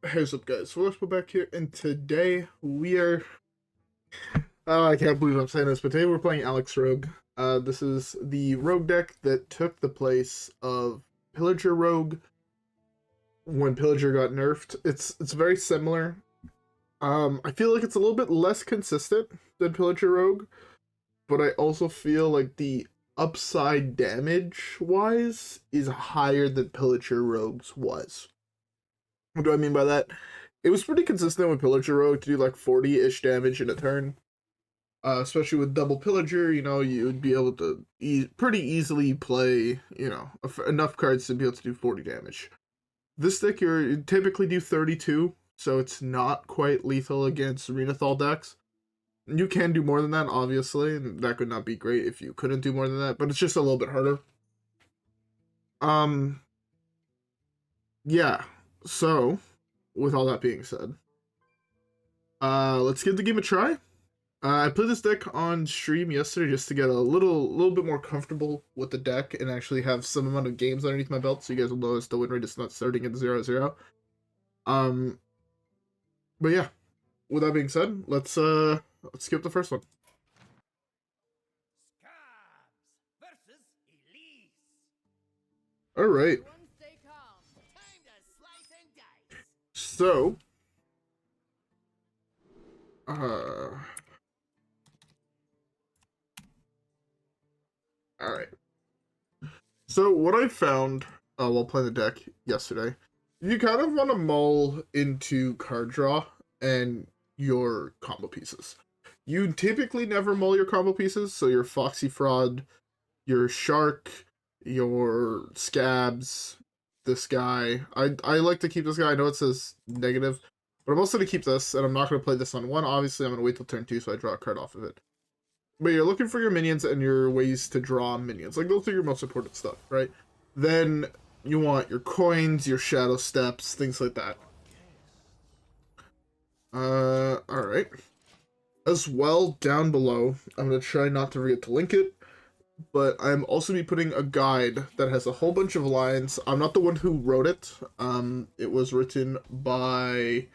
Hey, what's up, guys? WhirlXbow back here, and today we are. Oh, I can't believe I'm saying this, but today we're playing Alex Rogue. This is the Rogue deck that took the place of Pillager Rogue when Pillager got nerfed. It's very similar. I feel like it's a little bit less consistent than Pillager Rogue, but I also feel like the upside damage wise is higher than Pillager Rogue's was. What do I mean by that? It was pretty consistent with Pillager Rogue to do like 40-ish damage in a turn. Especially with double Pillager, you would be able to pretty easily play, enough cards to be able to do 40 damage. This deck, you typically do 32, so it's not quite lethal against Arenathal decks. You can do more than that, obviously, and that could not be great if you couldn't do more than that, but it's just a little bit harder. Yeah, so, with all that being said, let's give the game a try. I played this deck on stream yesterday just to get a little bit more comfortable with the deck and actually have some amount of games underneath my belt, so you guys will notice the win rate is not starting at 0-0. But yeah, with that being said, let's skip the first one. Scabbs versus Elise. All right. So, all right. So what I found while playing the deck yesterday, you kind of want to mull into card draw and your combo pieces. You typically never mull your combo pieces, so your Foxy Fraud, your Shark, your Scabbs, this guy. I like to keep this guy. I know it says negative, but I'm also going to keep this, and I'm not going to play this on 1. Obviously, I'm going to wait till turn 2 so I draw a card off of it. But you're looking for your minions and your ways to draw minions. Like, those are your most important stuff, right? Then you want your coins, your Shadowsteps, things like that. Alright. As well, down below, I'm going to try not to forget to link it, but I'm also be putting a guide that has a whole bunch of lines. I'm not the one who wrote it. It was written by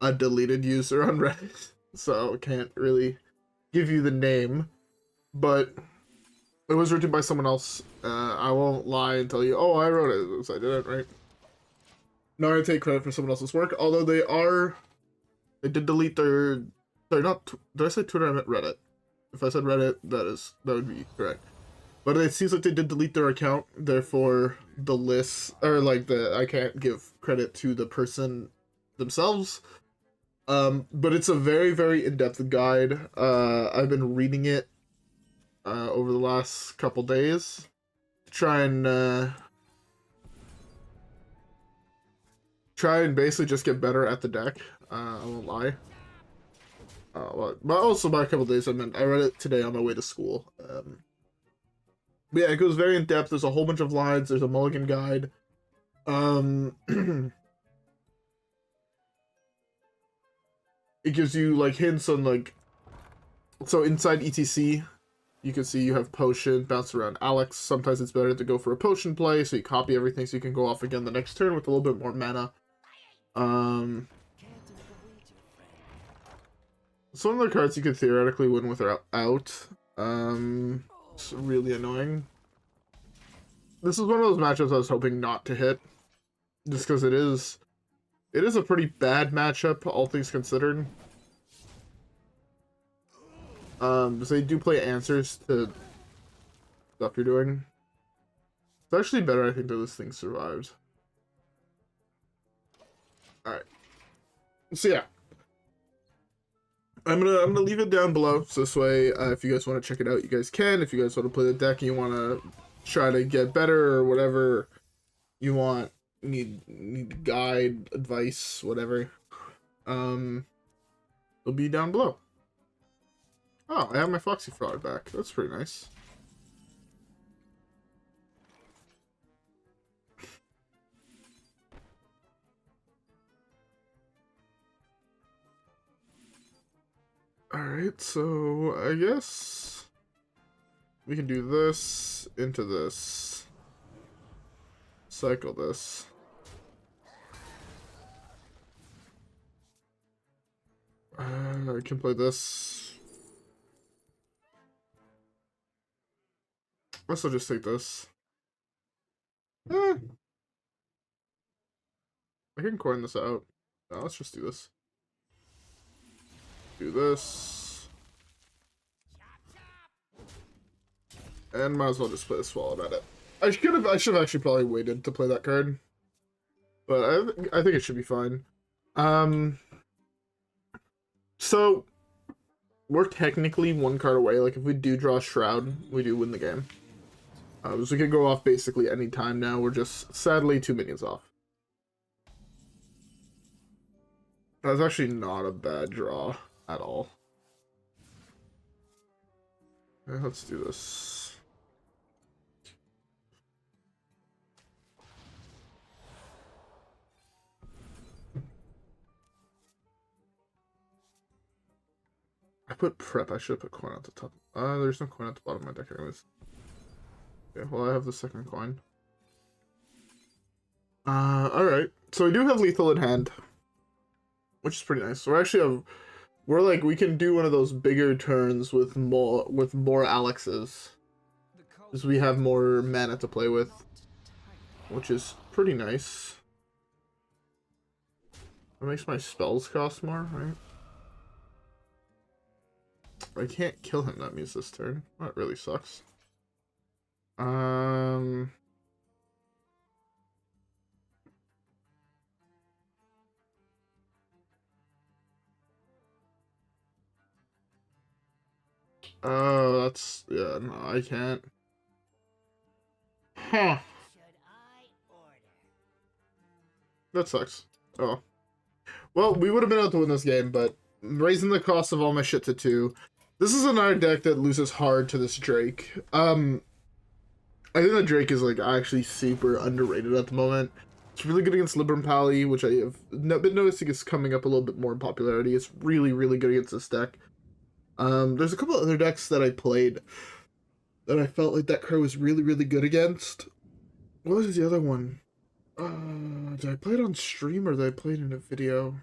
a deleted user on Reddit, so can't really give you the name, but it was written by someone else. I won't lie and tell you, oh, I wrote it, so I did it, right? Not gonna take credit for someone else's work, although they did delete their, sorry, not, did I say Twitter? I meant Reddit. If I said Reddit, that would be correct. But it seems like they did delete their account, therefore the list, or like I can't give credit to the person themselves. But it's a very, very in-depth guide. I've been reading it over the last couple days to try and basically just get better at the deck. I won't lie. But also by a couple days, I read it today on my way to school. But yeah, it goes very in-depth. There's a whole bunch of lines. There's a mulligan guide. It gives you like hints on like, so inside E.T.C, you can see you have potion, bounce around Alex. Sometimes it's better to go for a potion play, so you copy everything so you can go off again the next turn with a little bit more mana. Some of the cards you could theoretically win without out. It's really annoying. This is one of those matchups I was hoping not to hit, just because it is a pretty bad matchup, all things considered. So they do play answers to stuff you're doing. It's actually better, I think, that this thing survived. Alright. So yeah. I'm gonna leave it down below, so this way, if you guys want to check it out, you guys can. If you guys want to play the deck and you want to try to get better or whatever you want, need guide, advice, whatever, it'll be down below. Oh, I have my Foxy Fraud back. That's pretty nice. Alright, so I guess we can do this into this. Cycle this. I can play this. I guess I'll just take this. I can coin this out. No, let's just do this. Do this. And might as well just play the Swallow at it. I should have actually probably waited to play that card. But I think it should be fine. So we're technically one card away. Like if we do draw Shroud, we do win the game. So we can go off basically any time now. We're just sadly 2 minions off. That's actually not a bad draw at all. Okay, let's do this. I put prep. I should have put coin at the top. There's no coin at the bottom of my deck anyways. Okay, well I have the second coin. Alright. So we do have lethal in hand. Which is pretty nice. So we're actually we can do one of those bigger turns with more Alexes. Because we have more mana to play with. Which is pretty nice. That makes my spells cost more, right? I can't kill him, that means this turn. That really sucks. Oh, that's... yeah, no, I can't. Huh. That sucks. Oh. Well, we would have been able to win this game, but raising the cost of all my shit to 2. This is another deck that loses hard to this Drake. I think the Drake is like actually super underrated at the moment. It's really good against Libram Pally, which I have been noticing is coming up a little bit more in popularity. It's really, really good against this deck. There's a couple other decks that I played that I felt like that card was really, really good against. What was the other one? Did I play it on stream or did I play it in a video?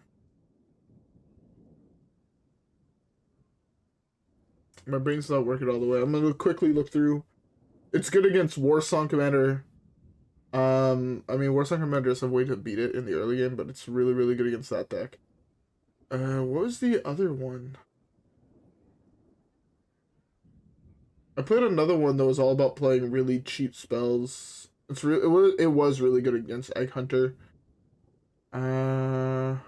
My brain's not working all the way. I'm gonna quickly look through. It's good against Warsong Commander. I mean, Warsong Commanders have a way to beat it in the early game, but it's really, really good against that deck. What was the other one? I played another one that was all about playing really cheap spells. It was really good against Egg Hunter. I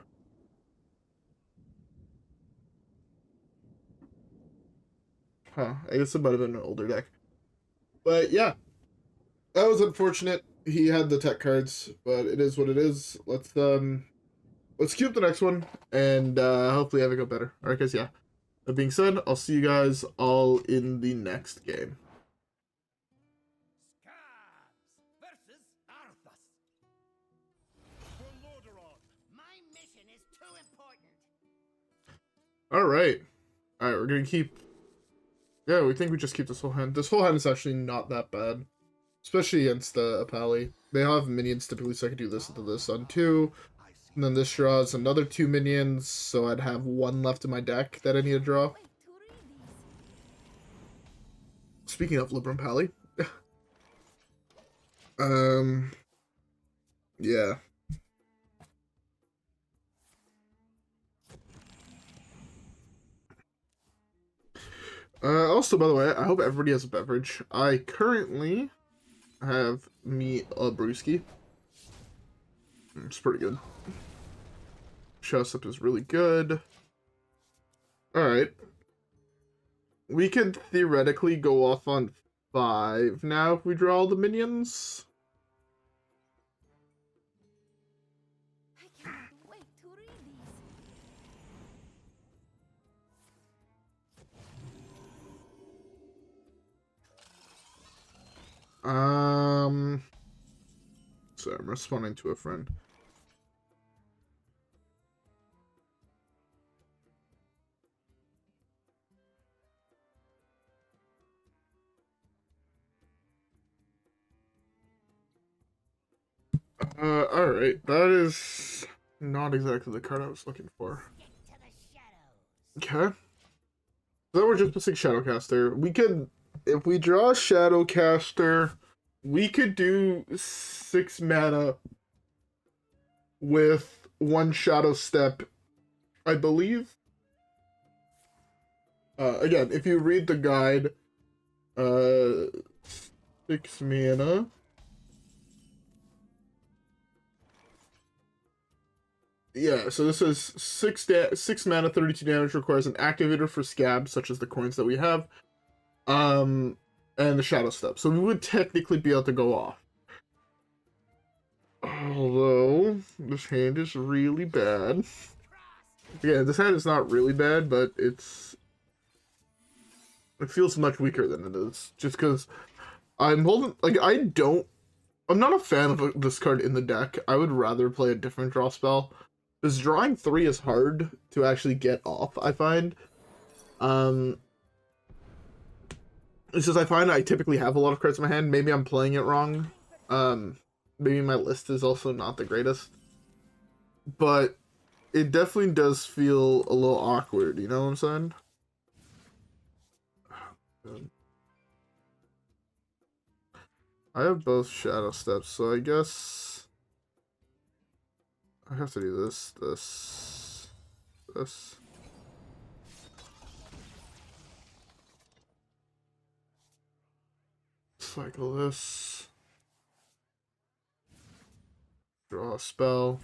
guess it might have been an older deck. But yeah, that was unfortunate. He had the tech cards, but it is what it is. Let's queue up the next one and hopefully have it go better. Alright guys, yeah. That being said, I'll see you guys all in the next game. Scabbs versus Arthas. My mission is too important. Alright. Alright, we're gonna keep... yeah, we think we just keep this whole hand. This whole hand is actually not that bad. Especially against the Apali. They have minions typically, so I could do this into this on 2. And then this draws another 2 minions, so I'd have 1 left in my deck that I need to draw. Speaking of Libram Pally. Yeah. Also, by the way, I hope everybody has a beverage. I currently have me a brewski. It's pretty good. Shadowstep is really good. Alright. We could theoretically go off on 5 now if we draw all the minions. I can't wait to read these. So I'm responding to a friend. Alright, that is not exactly the card I was looking for. Stick to the shadows. Okay. So we're just missing Shadowcaster. We could, if we draw Shadowcaster, we could do 6 mana with 1 Shadowstep, I believe. Again, if you read the guide, 6 mana. Yeah, so this is 6 mana, 32 damage, requires an activator for Scabbs, such as the coins that we have, and the Shadowstep. So we would technically be able to go off. Although, this hand is really bad. Yeah, this hand is not really bad, but it feels much weaker than it is. Just because I'm holding, like, I'm not a fan of this card in the deck. I would rather play a different draw spell. Because drawing 3 is hard to actually get off, I find. It's just I find I typically have a lot of cards in my hand. Maybe I'm playing it wrong. Maybe my list is also not the greatest. But it definitely does feel a little awkward, you know what I'm saying? I have both Shadow Steps, so I guess I have to do this. Cycle this. Draw a spell.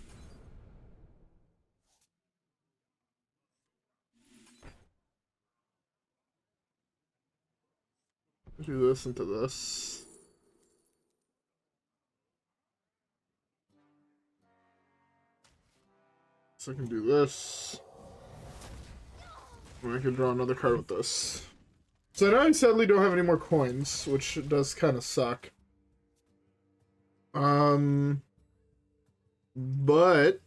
Do this into this. So I can do this. And I can draw another card with this. So now I sadly don't have any more coins, which does kind of suck. But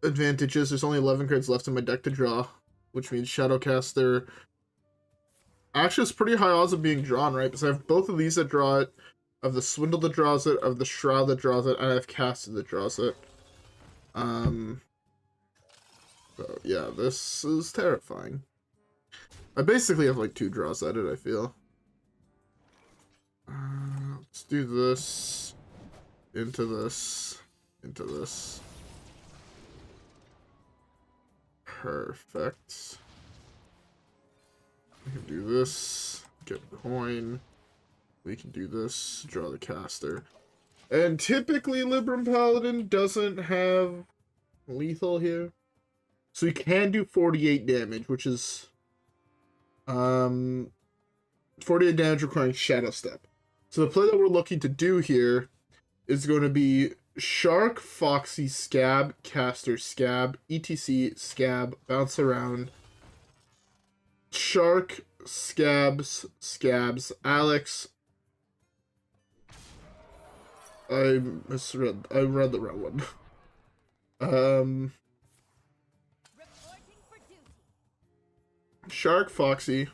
advantages, there's only 11 cards left in my deck to draw, which means Shadowcaster actually is pretty high odds of being drawn, right? Because I have both of these that draw it, of the Swindle that draws it, of the Shroud that draws it, and I have Caster that draws it. So yeah, this is terrifying. I basically have like 2 draws at it, I feel. Let's do this, into this, into this. Perfect. We can do this, get a coin. We can do this, draw the caster. And typically Libram Paladin doesn't have lethal here. So he can do 48 damage, which is 48 damage requiring Shadowstep. So the play that we're looking to do here is going to be Shark, Foxy, Scab, Caster, Scab, E.T.C, Scab, Bounce Around, Shark, Scabbs, Alex. I read the wrong one. Shark, Foxy.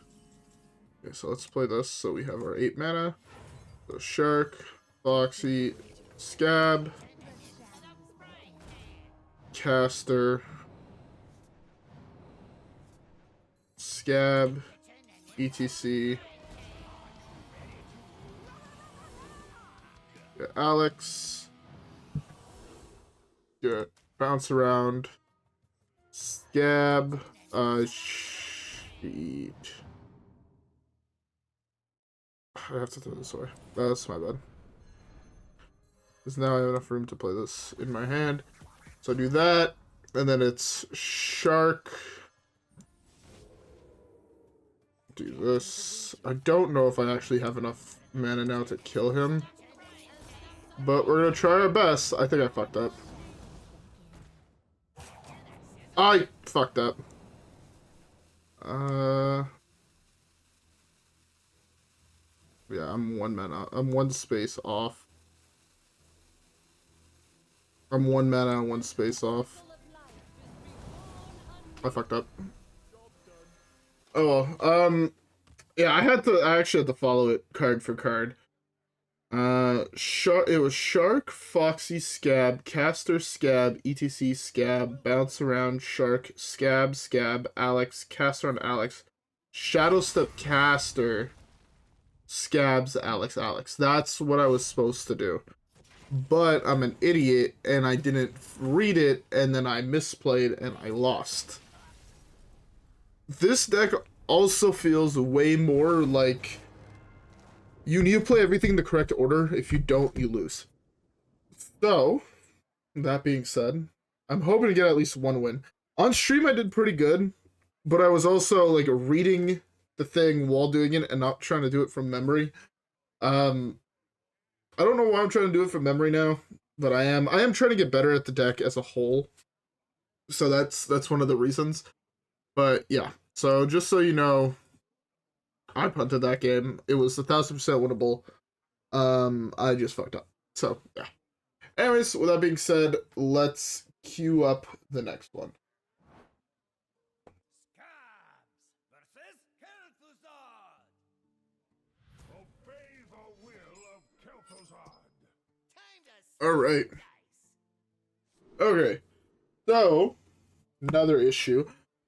Okay, so let's play this. So we have our 8 mana. So Shark, Foxy, Scab, Caster, Scab, E.T.C, yeah, Alex, yeah, Bounce Around, Scab, sheet. I have to throw this away. That's my bad. Because now I have enough room to play this in my hand. So I do that, and then it's Shark. Do this. I don't know if I actually have enough mana now to kill him. But we're gonna try our best. I think I fucked up. I fucked up. Yeah, I'm 1 mana. I'm 1 space off. I'm 1 mana and 1 space off. I fucked up. Oh well. Yeah, I actually had to follow it card for card. It was Shark, Foxy, Scabb, Caster, Scabb, E.T.C, Scabb, Bounce Around, Shark, Scabb, Alex, Caster on Alex, Shadowstep, Caster, Scabbs, Alex. That's what I was supposed to do. But I'm an idiot, and I didn't read it, and then I misplayed, and I lost. This deck also feels way more like you need to play everything in the correct order. If you don't, you lose. So, that being said, I'm hoping to get at least one win. On stream, I did pretty good, but I was also like reading the thing while doing it and not trying to do it from memory. I don't know why I'm trying to do it from memory now, but I am trying to get better at the deck as a whole. So that's one of the reasons. But yeah, so just so you know, I punted that game. It was 1,000% winnable. I just fucked up. So yeah. Anyways, with that being said, let's queue up the next one. Scabbs versus Kel'Thuzad. Obey the will of Kel'Thuzad. Time to All right. dice. Okay. So another issue.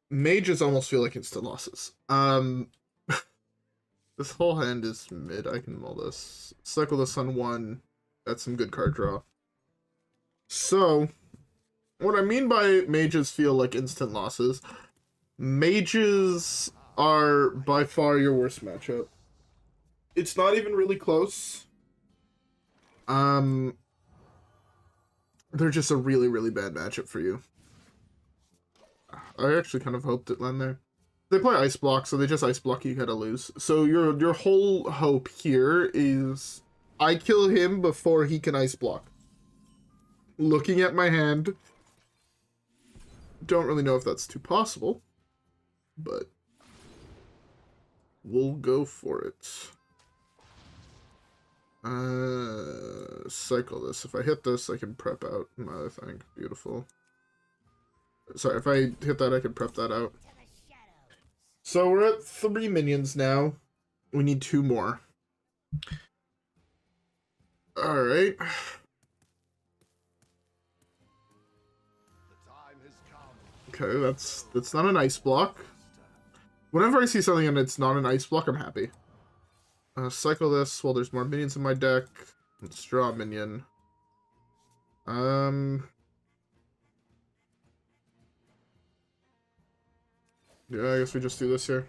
Mages almost feel like instant losses. This whole hand is mid. I can mull this. Cycle this on 1. That's some good card draw. So, what I mean by mages feel like instant losses, mages are by far your worst matchup. It's not even really close. They're just a really, really bad matchup for you. I actually kind of hoped it land there. They play ice block, so they just ice block you gotta lose. So your whole hope here is I kill him before he can ice block. Looking at my hand, don't really know if that's too possible, but we'll go for it. Cycle this. If I hit this, I can prep out my other thing. Beautiful. Sorry, if I hit that, I can prep that out. So we're at 3 minions now. We need 2 more. Alright. The time has come. Okay, that's not an ice block. Whenever I see something and it's not an ice block, I'm happy. Cycle this while there's more minions in my deck. Let's draw a minion. Yeah, I guess we just do this here.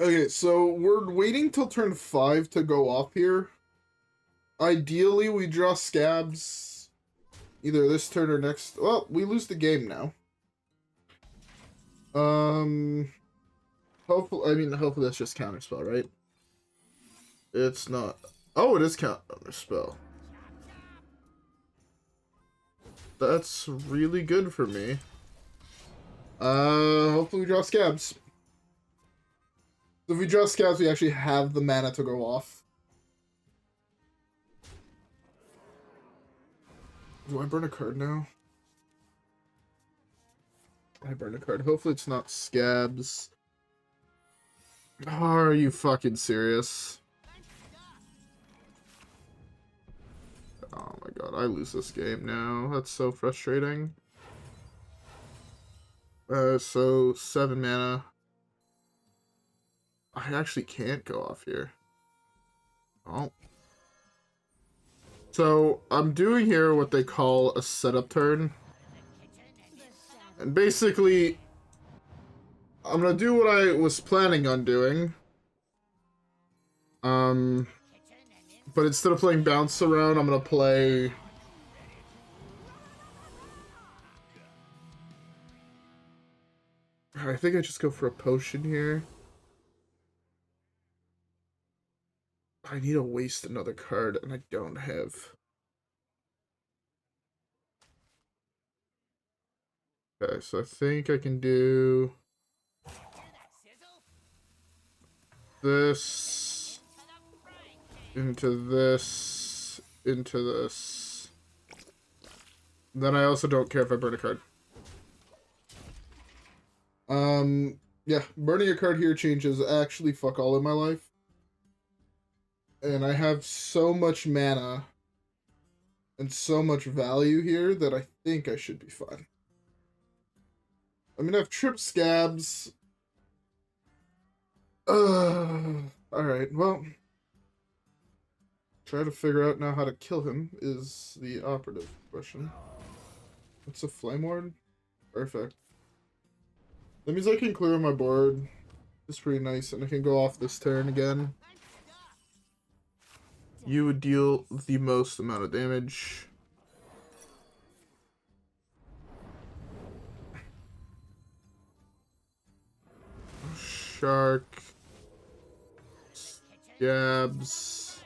Okay, so we're waiting till turn 5 to go off here. Ideally, we draw Scabbs either this turn or next. Well, we lose the game now. Hopefully that's just counterspell, right? It's not. Oh, it is counterspell. That's really good for me. Hopefully we draw Scabbs. If we draw Scabbs, we actually have the mana to go off. Do I burn a card now? I burn a card. Hopefully it's not Scabbs. Oh, are you fucking serious? Oh my god, I lose this game now. That's so frustrating. So 7 mana. I actually can't go off here. Oh. So, I'm doing here what they call a setup turn. And basically, I'm gonna do what I was planning on doing. But instead of playing Bounce Around, I'm gonna play... I think I just go for a potion here. I need to waste another card, and I don't have. Okay, so I think I can do this into this into this. Then I also don't care if I burn a card. Yeah, burning a card here changes actually fuck all in my life. And I have so much mana and so much value here that I think I should be fine. I mean, I've tripped Scabbs. Alright, well. Try to figure out now how to kill him is the operative question. What's a Flame Ward? Perfect. That means I can clear my board. It's pretty nice, and I can go off this turn again. You would deal the most amount of damage. Shark. Scabbs.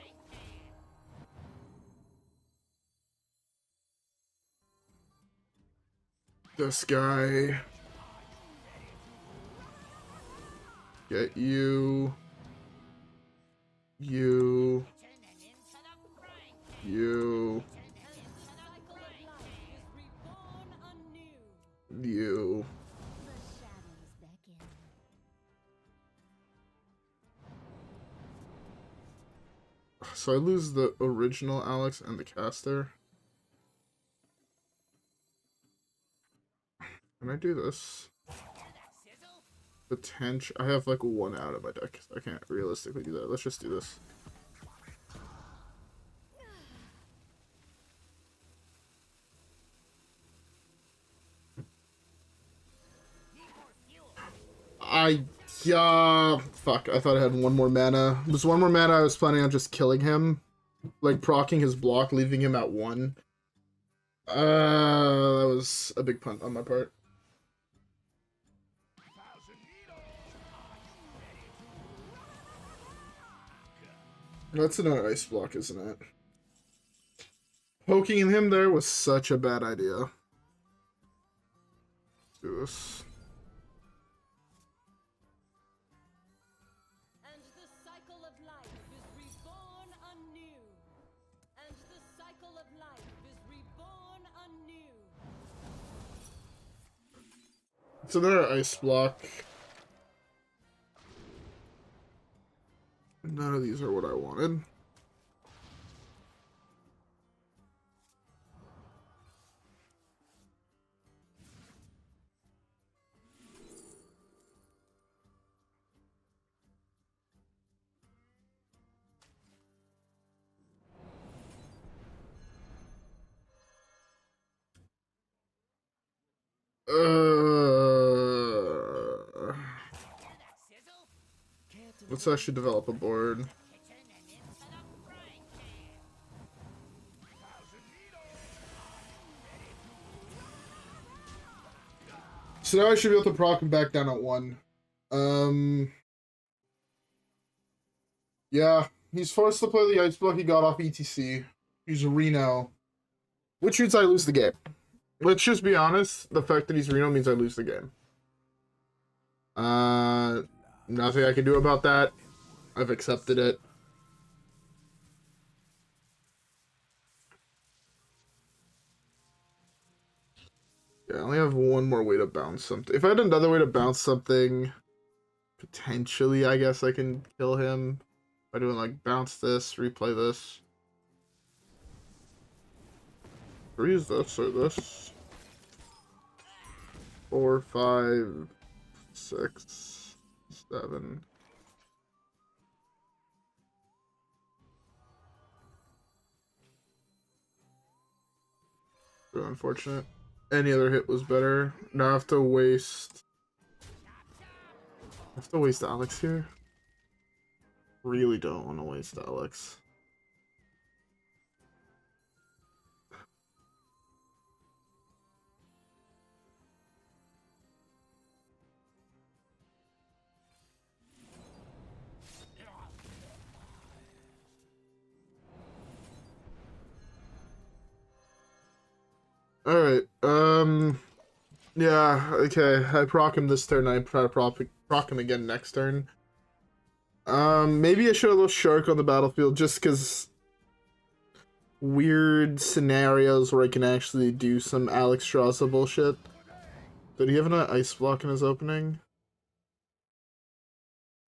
This guy. Get you. You. You. You. So I lose the original Alex and the caster. Can I do this? Potential. I have like one out of my deck. I can't realistically do that. Let's just do this. Fuck, I thought I had one more mana. There's one more mana. I was planning on just killing him. Like, proccing his block, leaving him at 1. That was a big punt on my part. That's another ice block, isn't it? Poking him there was such a bad idea. Let's do this. And the cycle of life is reborn anew. And the cycle of life is reborn anew. It's another ice block. None of these are what I wanted. Let's actually develop a board. So now I should be able to proc him back down at 1. Yeah, he's forced to play the ice block he got off E.T.C. He's Reno. Which means I lose the game. Let's just be honest, the fact that he's Reno means I lose the game. Nothing I can do about that. I've accepted it. Yeah, I only have one more way to bounce something. If I had another way to bounce something, potentially I guess I can kill him by doing like bounce this, replay this. Freeze this or this. 4, 5, 6, 7. Really unfortunate. Any other hit was better. Now I have to waste. I have to waste Alex here. Really don't want to waste Alex. Alright, yeah, okay, I proc him this turn, I try to proc him again next turn. Maybe I should have a little shark on the battlefield, just because weird scenarios where I can actually do some Alexstrasza bullshit. Did he have an ice block in his opening?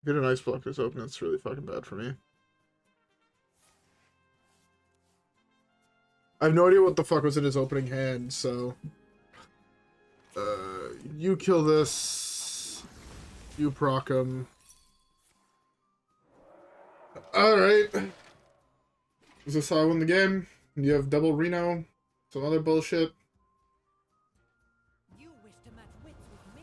He had an ice block in his opening, that's really fucking bad for me. I have no idea what the fuck was in his opening hand, so... you kill this. You proc him. Alright. Is this how I win the game? You have double Reno? Some other bullshit? You wish to match wits with me.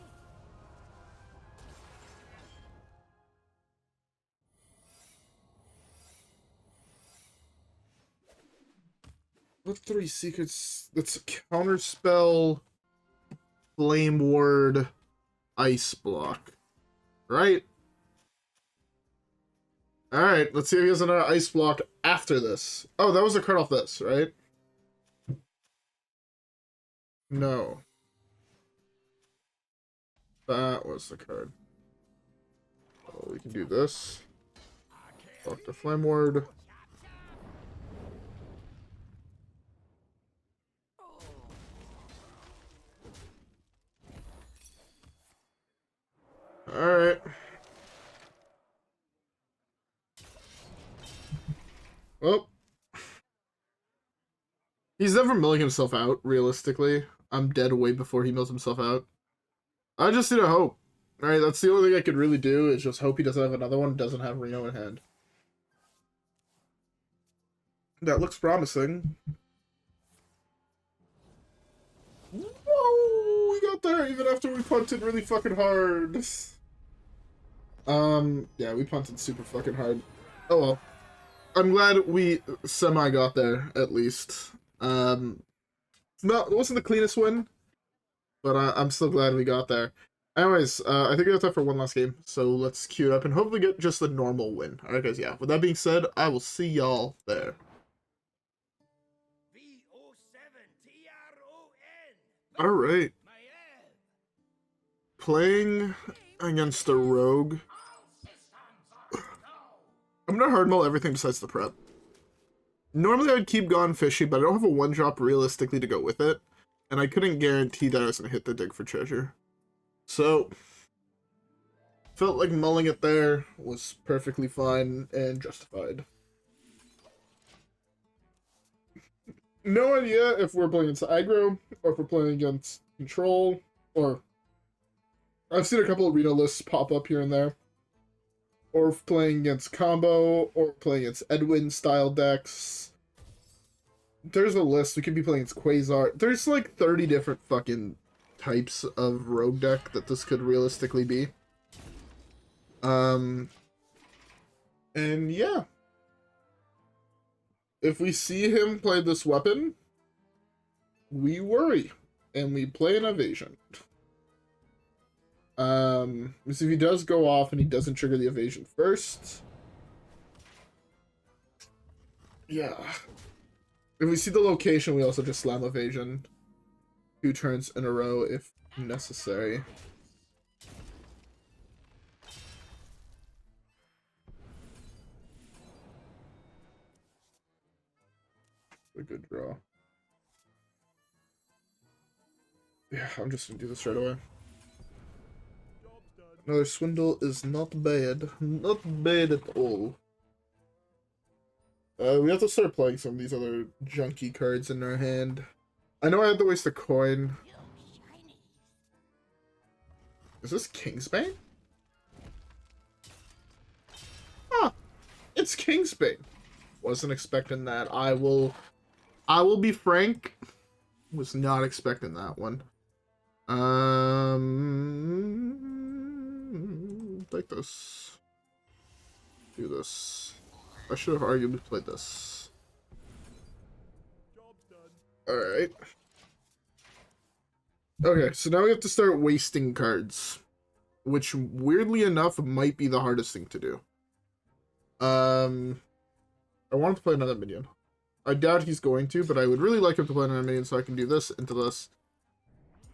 What 3 secrets? That's Counterspell, Flame Ward, Ice Block. Right? Alright, let's see if he has another Ice Block after this. Oh, that was a card off this, right? No. That was the card. Oh, we can do this. Dr. Flame Ward. Alright. Well. He's never milling himself out, realistically. I'm dead way before he mills himself out. I just need to hope. Alright, that's the only thing I could really do, is just hope he doesn't have another one, doesn't have Reno in hand. That looks promising. Whoa! We got there even after we punted really fucking hard. Yeah, we punted super fucking hard. Oh well. I'm glad we semi got there, at least. No, it wasn't the cleanest win, but I'm still glad we got there. Anyways, I think we have time for one last game, so let's queue it up and hopefully get just a normal win. Alright guys, yeah. With that being said, I will see y'all there. Alright. Playing against a rogue. I'm gonna hard mull everything besides the prep. Normally I'd keep Gone Fishy, but I don't have a one-drop realistically to go with it. And I couldn't guarantee that I was gonna hit the dig for treasure. So, felt like mulling it there was perfectly fine and justified. No idea if we're playing against aggro, or if we're playing against control, or... I've seen a couple of arena lists pop up here and there. Or playing against combo, or playing against Edwin-style decks. There's a list. We could be playing against Quasar. There's like 30 different fucking types of rogue deck that this could realistically be. And yeah. If we see him play this weapon, we worry. And we play an evasion. If he does go off and he doesn't trigger the evasion first. Yeah. If we see the location, we also just slam evasion 2 turns in a row if necessary. A good draw. Yeah, I'm just gonna do this right away. Another Swindle is not bad. Not bad at all. We have to start playing some of these other junky cards in our hand. I know I had to waste a coin. Is this Kingsbane? Huh. It's Kingsbane. Wasn't expecting that. I will be frank. Was not expecting that one. Like this. Do this. I should have arguably played this. Alright. Okay, so now we have to start wasting cards. Which, weirdly enough, might be the hardest thing to do. I want to play another minion. I doubt he's going to, but I would really like him to play another minion so I can do this into this.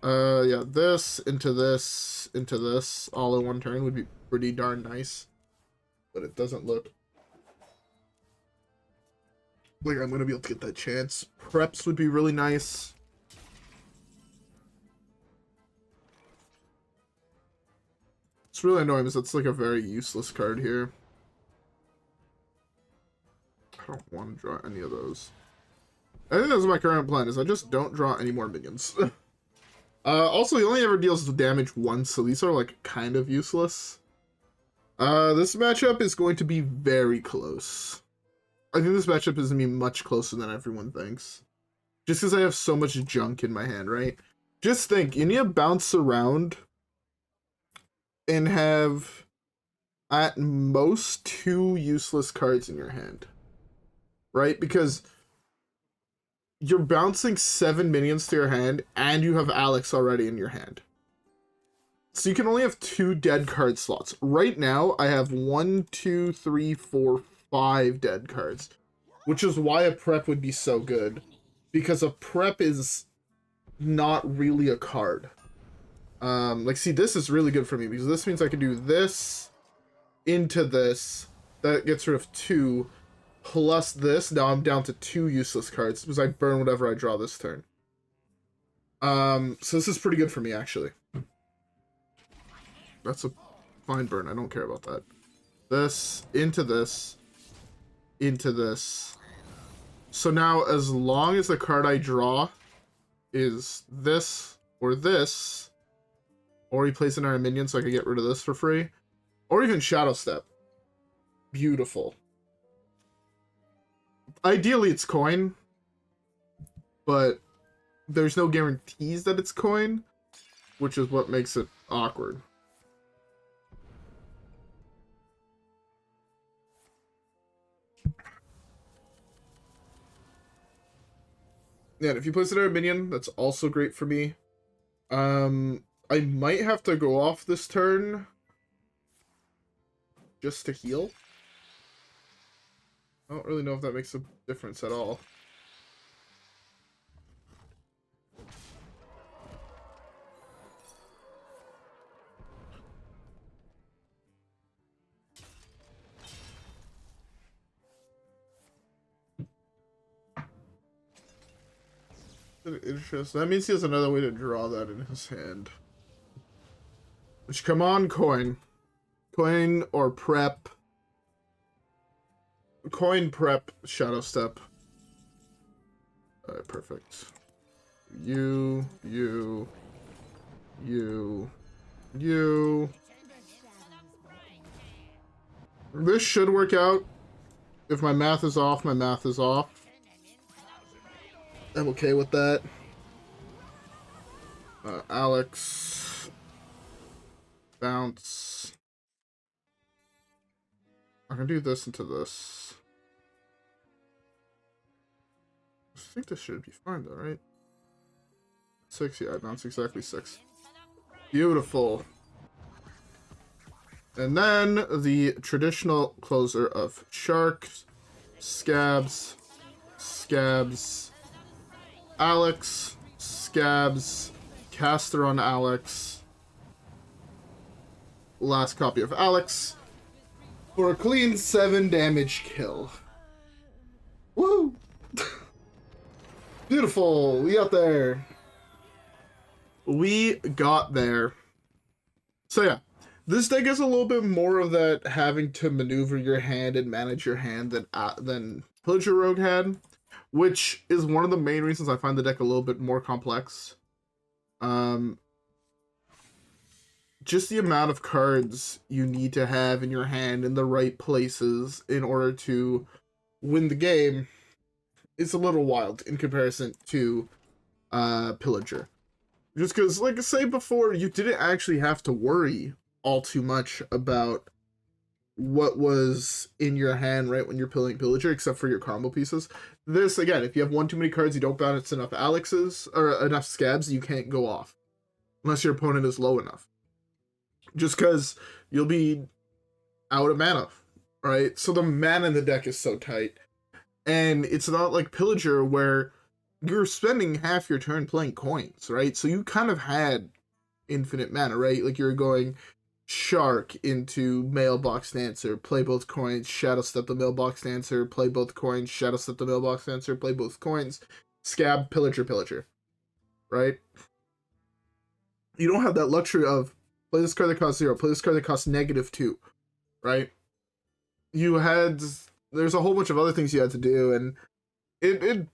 Yeah, this, into this, into this, all in one turn would be pretty darn nice. But it doesn't look like I'm going to be able to get that chance. Preps would be really nice. It's really annoying because it's like a very useless card here. I don't want to draw any of those. I think that's my current plan, is I just don't draw any more minions. Also, he only ever deals damage once, so these are, like, kind of useless. This matchup is going to be very close. I think this matchup is going to be much closer than everyone thinks. Just because I have so much junk in my hand, right? Just think, you need to bounce around and have, at most, 2 useless cards in your hand. Right? Because you're bouncing 7 minions to your hand, and you have Alex already in your hand. So you can only have 2 dead card slots. Right now, I have 1, 2, 3, 4, 5 dead cards. Which is why a prep would be so good. Because a prep is not really a card. Like, see, this is really good for me, because this means I can do this into this. That gets rid of 2. Plus this, now I'm down to 2 useless cards, because I burn whatever I draw this turn. So this is pretty good for me, actually. That's a fine burn, I don't care about that. This, into this, into this. So now, as long as the card I draw is this, or he plays in our minion so I can get rid of this for free, or even Shadowstep. Beautiful. Ideally, it's coin, but there's no guarantees that it's coin, which is what makes it awkward. Yeah, and if you place another minion, that's also great for me. I might have to go off this turn just to heal. I don't really know if that makes a difference at all. Interesting. That means he has another way to draw that in his hand. Which, come on, coin. Coin or prep. Coin, prep, Shadowstep. Alright, perfect. You. This should work out. If my math is off, my math is off. I'm okay with that. Alex. Bounce. I can do this into this. I think this should be fine though, right? 6, yeah, I bounce exactly 6. Beautiful. And then the traditional closer of Sharks, Scabbs, Alex, Scabbs, caster on Alex, last copy of Alex, for a clean 7 damage kill. Woo! Beautiful, we got there. We got there. So yeah, this deck is a little bit more of that having to maneuver your hand and manage your hand than Pillager Rogue had, which is one of the main reasons I find the deck a little bit more complex. Just the amount of cards you need to have in your hand in the right places in order to win the game is a little wild in comparison to Pillager. Just because, like I say before, you didn't actually have to worry all too much about what was in your hand right when you're playing Pillager, except for your combo pieces. This, again, if you have one too many cards, you don't bounce enough Alexes, or enough Scabbs, you can't go off. Unless your opponent is low enough. Just because you'll be out of mana, right? So the mana in the deck is so tight. And it's not like Pillager where you're spending half your turn playing coins, right? So you kind of had infinite mana, right? Like you're going Shark into Mailbox Dancer, play both coins, Shadowstep the Mailbox Dancer, play both coins, Shadowstep the Mailbox Dancer, play both coins, Scab, Pillager, right? You don't have that luxury of play this card that costs 0, play this card that costs -2, right? You had, there's a whole bunch of other things you had to do, and it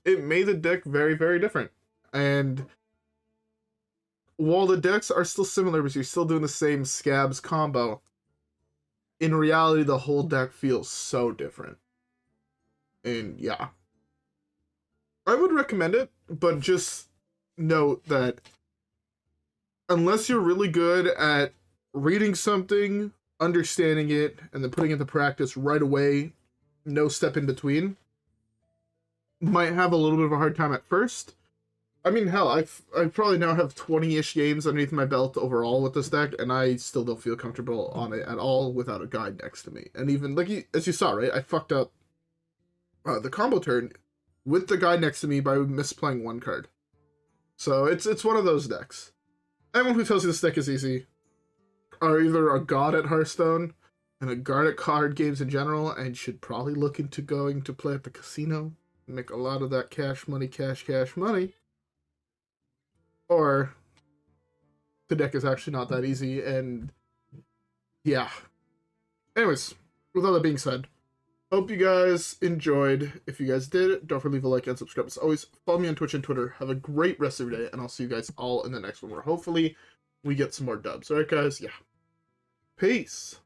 it made the deck very, very different. And while the decks are still similar, because you're still doing the same Scabbs combo, in reality, the whole deck feels so different. And yeah. I would recommend it, but just note that unless you're really good at reading something, understanding it, and then putting it into practice right away, no step in between, might have a little bit of a hard time at first. I mean, hell, I probably now have 20-ish games underneath my belt overall with this deck, and I still don't feel comfortable on it at all without a guide next to me. And even, like, as you saw, right, I fucked up the combo turn with the guide next to me by misplaying one card. So it's one of those decks. Anyone who tells you this deck is easy are either a god at Hearthstone and a god at card games in general, and should probably look into going to play at the casino and make a lot of that cash money, cash money. Or the deck is actually not that easy, and yeah. Anyways, with all that being said, hope you guys enjoyed. If you guys did, don't forget to leave a like and subscribe. As always, follow me on Twitch and Twitter. Have a great rest of your day, and I'll see you guys all in the next one, where hopefully we get some more dubs. Alright, guys? Yeah. Peace.